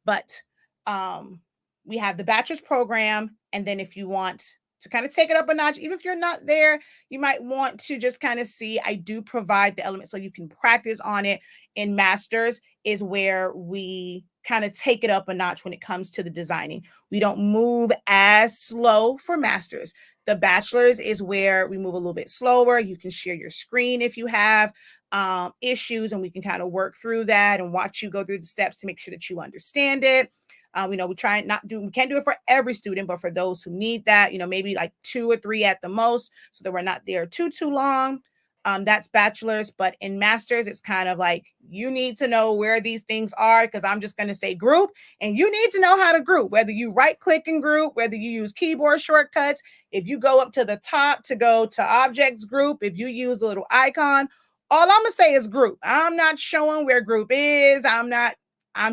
But we have the bachelor's program. And then if you want to kind of take it up a notch, even if you're not there, you might want to just kind of see, I do provide the elements so you can practice on it. In masters is where we kind of take it up a notch when it comes to the designing. We don't move as slow for masters. The bachelor's is where we move a little bit slower. You can share your screen if you have issues, and we can kind of work through that and watch you go through the steps to make sure that you understand it. We try not do, we can't do it for every student, but for those who need that, maybe like 2 or 3 at the most, so that we're not there too long. That's bachelor's. But in masters, it's kind of like, you need to know where these things are, because I'm just going to say group, and you need to know how to group, whether you right click and group, whether you use keyboard shortcuts, if you go up to the top to go to objects group, if you use a little icon, all I'm going to say is group. I'm not showing where group is. I'm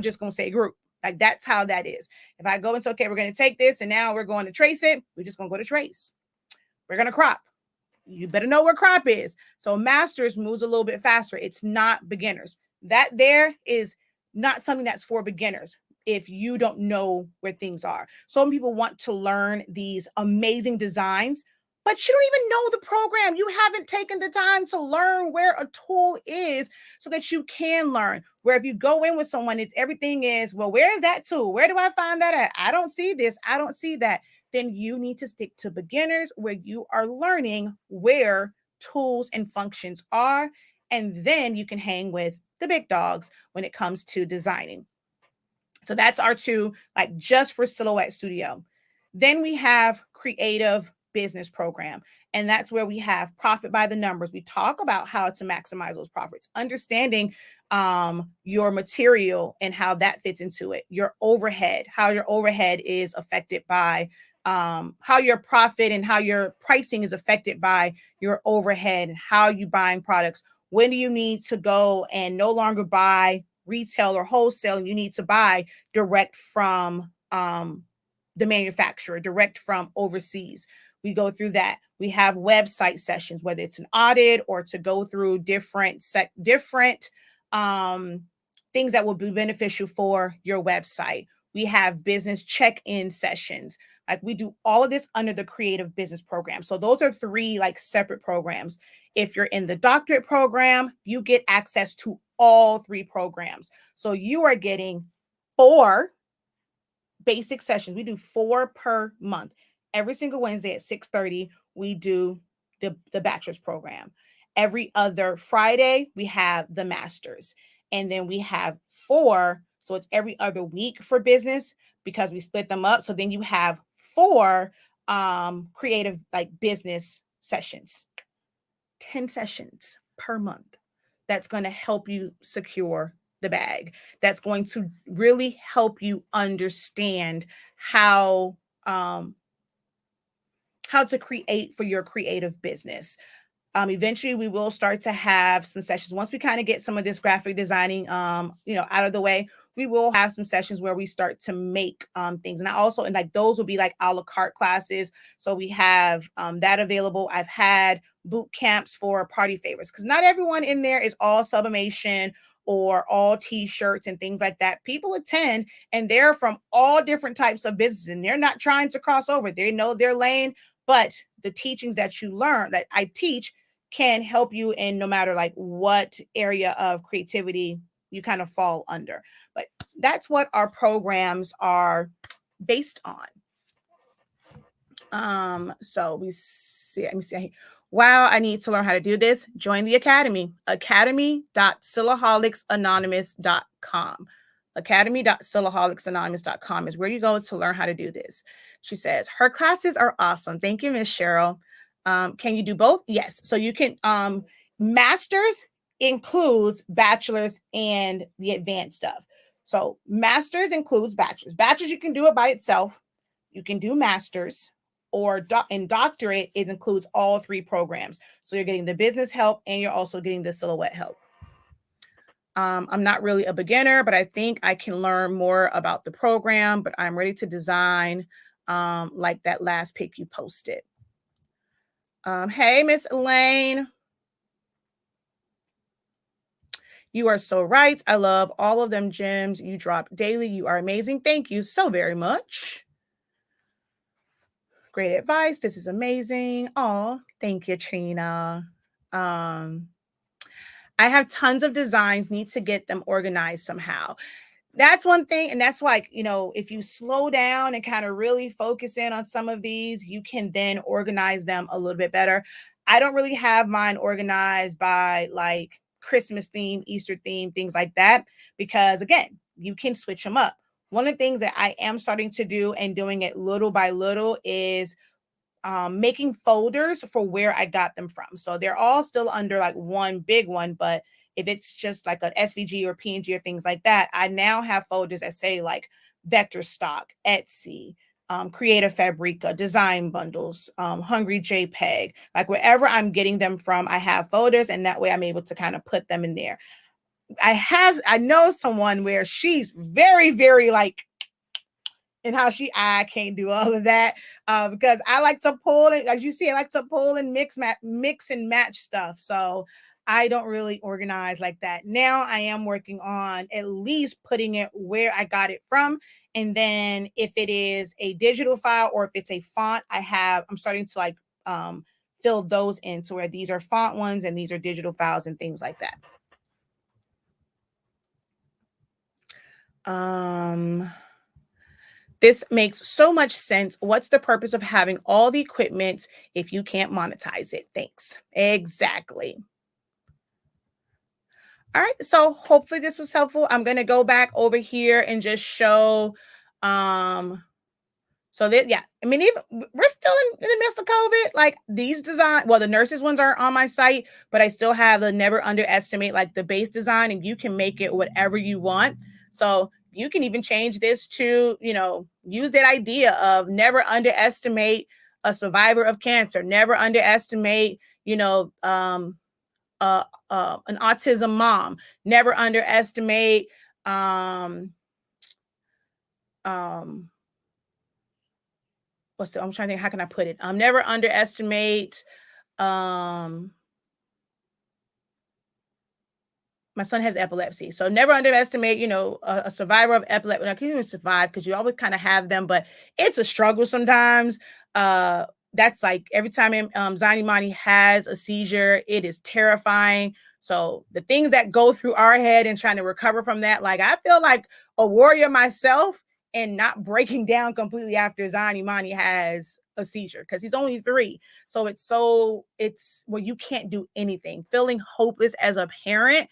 just going to say group. Like, that's how that is. If I go into, okay, we're going to take this and now we're going to trace it, we're just going to go to trace. We're going to crop. You better know where crop is. So masters moves a little bit faster. It's not beginners. That there is not something that's for beginners if you don't know where things are. Some people want to learn these amazing designs, but you don't even know the program. You haven't taken the time to learn where a tool is so that you can learn. Where if you go in with someone, everything is, well, where is that tool? Where do I find that at? I don't see this. I don't see that. Then you need to stick to beginners, where you are learning where tools and functions are. And then you can hang with the big dogs when it comes to designing. So that's our 2, like just for Silhouette Studio. Then we have creative business program. And that's where we have profit by the numbers. We talk about how to maximize those profits, understanding your material and how that fits into it, your overhead, how your overhead is affected by how your profit and how your pricing is affected by your overhead, how you buying products. When do you need to go and no longer buy retail or wholesale, and you need to buy direct from the manufacturer, direct from overseas? We go through that. We have website sessions, whether it's an audit or to go through different things that will be beneficial for your website. We have business check-in sessions. Like, we do all of this under the creative business program. So those are 3 like separate programs. If you're in the doctorate program, you get access to all 3 programs. So you are getting 4 basic sessions. We do 4 per month. Every single Wednesday at 6:30, we do the bachelor's program. Every other Friday, we have the master's. And then we have 4, so it's every other week for business because we split them up. So then you have 4 creative like business sessions. 10 sessions per month. That's going to help you secure the bag. That's going to really help you understand how to create for your creative business. Eventually we will start to have some sessions once we kind of get some of this graphic designing out of the way. We will have some sessions where we start to make things, and like those will be like a la carte classes, so we have that available. I've had boot camps for party favors because not everyone in there is all Sublimation or all T-shirts and things like that. People attend and they're from all different types of businesses and they're not trying to cross over. They know their lane, but the teachings that you learn that I teach can help you in no matter like what area of creativity you kind of fall under. But that's what our programs are based on. So we see, let me see. Wow, I need to learn how to do this. Join the Academy, academy.silaholics.anonymous.com. Academy.silaholics.anonymous.com is where you go to learn how to do this. She says, her classes are awesome. Thank you, Miss Cheryl. Can you do both? Yes. So you can, master's includes bachelor's and the advanced stuff. So master's includes bachelor's. Bachelor's, you can do it by itself. You can do master's or in doctorate, it includes all 3 programs. So you're getting the business help and you're also getting the silhouette help. I'm not really a beginner, but I think I can learn more about the program, but I'm ready to design like that last pic you posted. Hey, Miss Elaine. You are so right. I love all of them gems you drop daily. You are amazing. Thank you so very much. Great advice. This is amazing. Oh, thank you, Trina. I have tons of designs, need to get them organized somehow. That's one thing. And that's like, if you slow down and kind of really focus in on some of these, you can then organize them a little bit better. I don't really have mine organized by like Christmas theme, Easter theme, things like that, because again, you can switch them up. One of the things that I am starting to do and doing it little by little is making folders for where I got them from. So they're all still under like one big one, but if it's just like an SVG or PNG or things like that, I now have folders that say like Vector Stock, Etsy, Creative Fabrica, Design Bundles, Hungry JPEG, like wherever I'm getting them from, I have folders, and that way I'm able to kind of put them in there. I know someone where she's very, very like, and how I can't do all of that because I like to pull it, as you see, I like to pull and mix and match stuff. So I don't really organize like that. Now I am working on at least putting it where I got it from. And then if it is a digital file or if it's a font, I'm starting to like fill those in. So where these are font ones and these are digital files and things like that. This makes so much sense. What's the purpose of having all the equipment if you can't monetize it? Thanks. Exactly. All right. So hopefully this was helpful. I'm going to go back over here and just show, so that, yeah, I mean, even we're still in the midst of COVID. Like these the nurses ones aren't on my site, but I still have the never underestimate, like the base design, and you can make it whatever you want. So you can even change this to, use that idea of never underestimate a survivor of cancer, never underestimate, an autism mom, never underestimate, I'm trying to think, how can I put it? Never underestimate, my son has epilepsy. So never underestimate, a survivor of epilepsy. I can't even survive because you always kind of have them, but it's a struggle sometimes. That's like every time Zani Mani has a seizure, it is terrifying. So the things that go through our head and trying to recover from that, like I feel like a warrior myself and not breaking down completely after Zani Mani has a seizure, because he's only 3. So it's well, you can't do anything. Feeling hopeless as a parent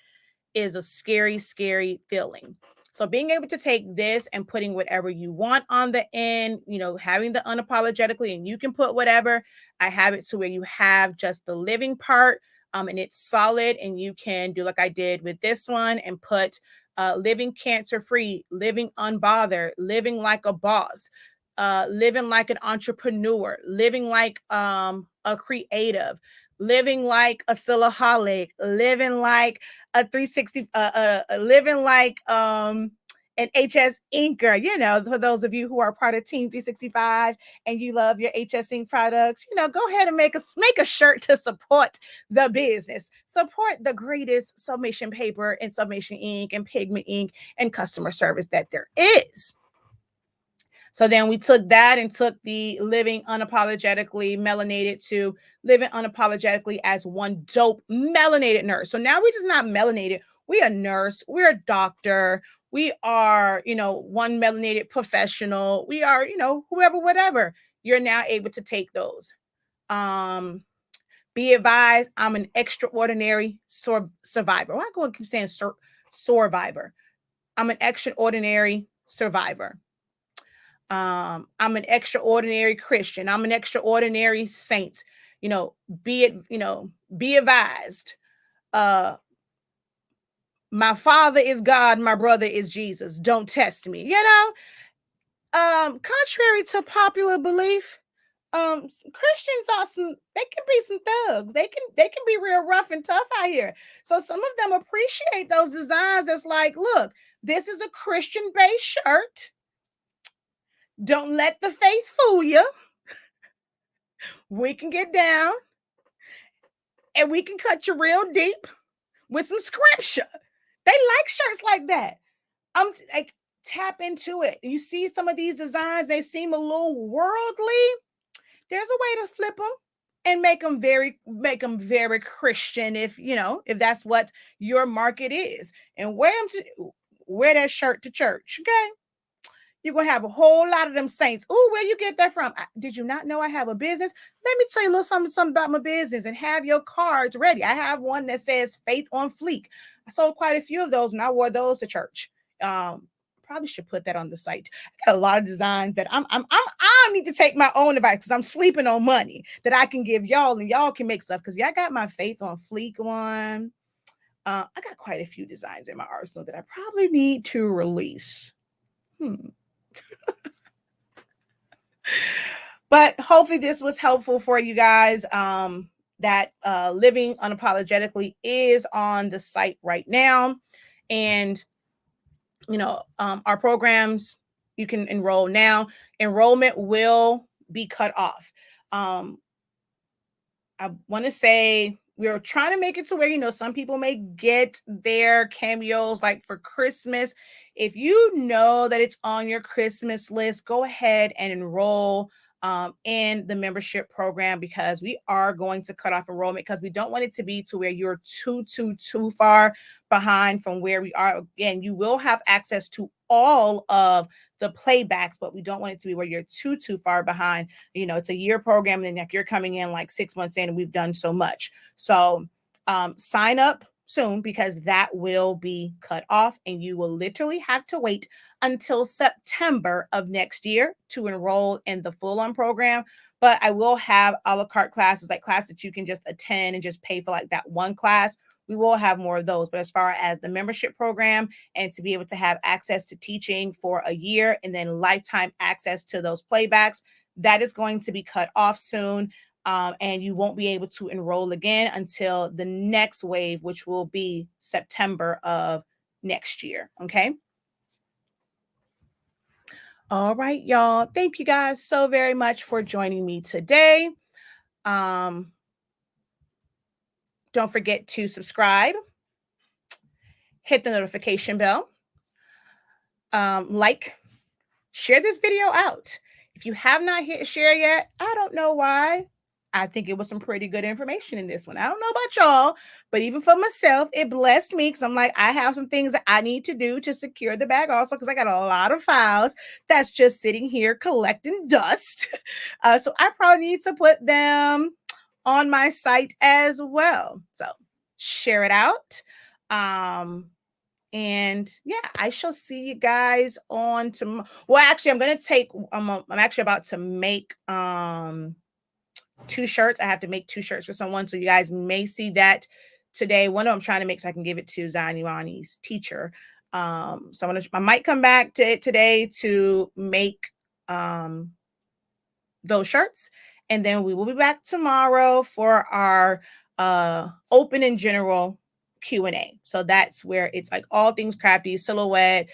is a scary, scary feeling. So being able to take this and putting whatever you want on the end, having the unapologetically, and you can put whatever. I have it to where you have just the living part, and it's solid, and you can do like I did with this one and put living cancer-free, living unbothered, living like a boss, living like an entrepreneur, living like a creative, living like a Silaholic, living like a 360, living like an HS inker. For those of you who are part of Team 365 and you love your HS ink products, go ahead and make a shirt to support the business, support the greatest sublimation paper and sublimation ink and pigment ink and customer service that there is. So then we took that and took the living unapologetically melanated to living unapologetically as one dope melanated nurse. So now we're just not melanated. We're a nurse. We're a doctor. We are, one melanated professional. We are, whoever, whatever. You're now able to take those. Be advised, I'm an extraordinary survivor. Why am I going to keep saying survivor? I'm an extraordinary survivor. I'm an extraordinary Christian. I'm an extraordinary saint. Be advised. My father is God. My brother is Jesus. Don't test me. Contrary to popular belief, Christians they can be some thugs. They can be real rough and tough out here. So some of them appreciate those designs. That's like, look, this is a Christian-based shirt. Don't let the faith fool you. We can get down and we can cut you real deep with some scripture. They like shirts like that. Like, tap into it. You see some of these designs, they seem a little worldly. There's a way to flip them and make them very Christian, if that's what your market is. And wear that shirt to church, okay? You're going to have a whole lot of them saints. Oh, where you get that from? Did you not know I have a business? Let me tell you a little something about my business, and have your cards ready. I have one that says Faith on Fleek. I sold quite a few of those, and I wore those to church. Probably should put that on the site. I got a lot of designs that I need to take my own advice, because I'm sleeping on money that I can give y'all, and y'all can make stuff. Because I got my Faith on Fleek one. I got quite a few designs in my arsenal that I probably need to release. But hopefully this was helpful for you guys. That Living Unapologetically is on the site right now. And, our programs, you can enroll now. Enrollment will be cut off. I want to say we're trying to make it to where, some people may get their cameos like for Christmas. If you know that it's on your Christmas list, go ahead and enroll in the membership program, because we are going to cut off enrollment, because we don't want it to be to where you're too far behind from where we are. Again, you will have access to all of the playbacks, but we don't want it to be where you're too far behind. It's a year program, and then you're coming in like 6 months in, and we've done so much. So sign up soon, because that will be cut off, and you will literally have to wait until September of next year to enroll in the full-on program. But I will have a la carte classes, like class that you can just attend and just pay for like that one class. We will have more of those. But as far as the membership program, and to be able to have access to teaching for a year and then lifetime access to those playbacks, that is going to be cut off soon. And you won't be able to enroll again until the next wave, which will be September of next year. Okay. All right, y'all. Thank you guys so very much for joining me today. Don't forget to subscribe, hit the notification bell, like, share this video out. If you have not hit share yet, I don't know why. I think it was some pretty good information in this one. I don't know about y'all, but even for myself, it blessed me because I'm like, I have some things that I need to do to secure the bag also because I got a lot of files that's just sitting here collecting dust. So I probably need to put them on my site as well. So share it out. And yeah, I shall see you guys on tomorrow. Well, actually, I'm actually about to make 2 shirts. I have to make 2 shirts for someone. So you guys may see that today. One of them I'm trying to make so I can give it to Zanimani's teacher. So I might come back to it today to make those shirts. And then we will be back tomorrow for our open and general Q&A. So that's where it's like all things crafty, silhouette,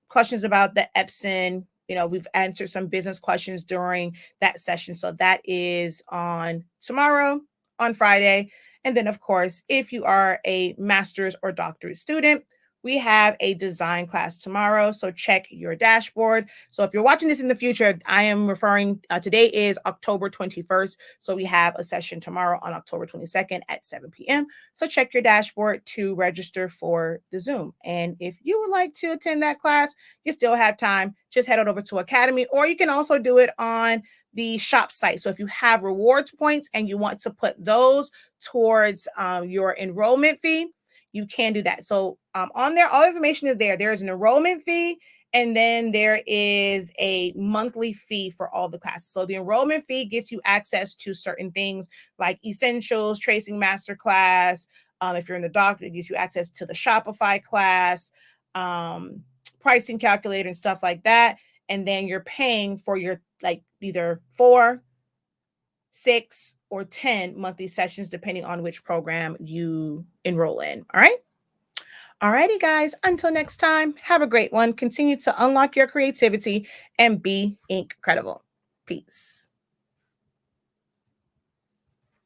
questions about the Epson. You know, we've answered some business questions during that session. So that is on tomorrow, on Friday. And then, of course, if you are a master's or doctorate student, we have a design class tomorrow. So check your dashboard. So if you're watching this in the future, I am referring, today is October 21st. So we have a session tomorrow on October 22nd at 7 p.m. So check your dashboard to register for the Zoom. And if you would like to attend that class, you still have time. Just head on over to Academy, or you can also do it on the shop site. So if you have rewards points and you want to put those towards your enrollment fee, you can do that. So on there, all information is there. There's an enrollment fee, and then there is a monthly fee for all the classes. So the enrollment fee gives you access to certain things like Essentials, Tracing Masterclass. If you're in the doctor, it gives you access to the Shopify class, pricing calculator and stuff like that. And then you're paying for your like either 4, 6, or 10 monthly sessions, depending on which program you enroll in. All right. All righty, guys. Until next time, have a great one. Continue to unlock your creativity and be ink credible. Peace.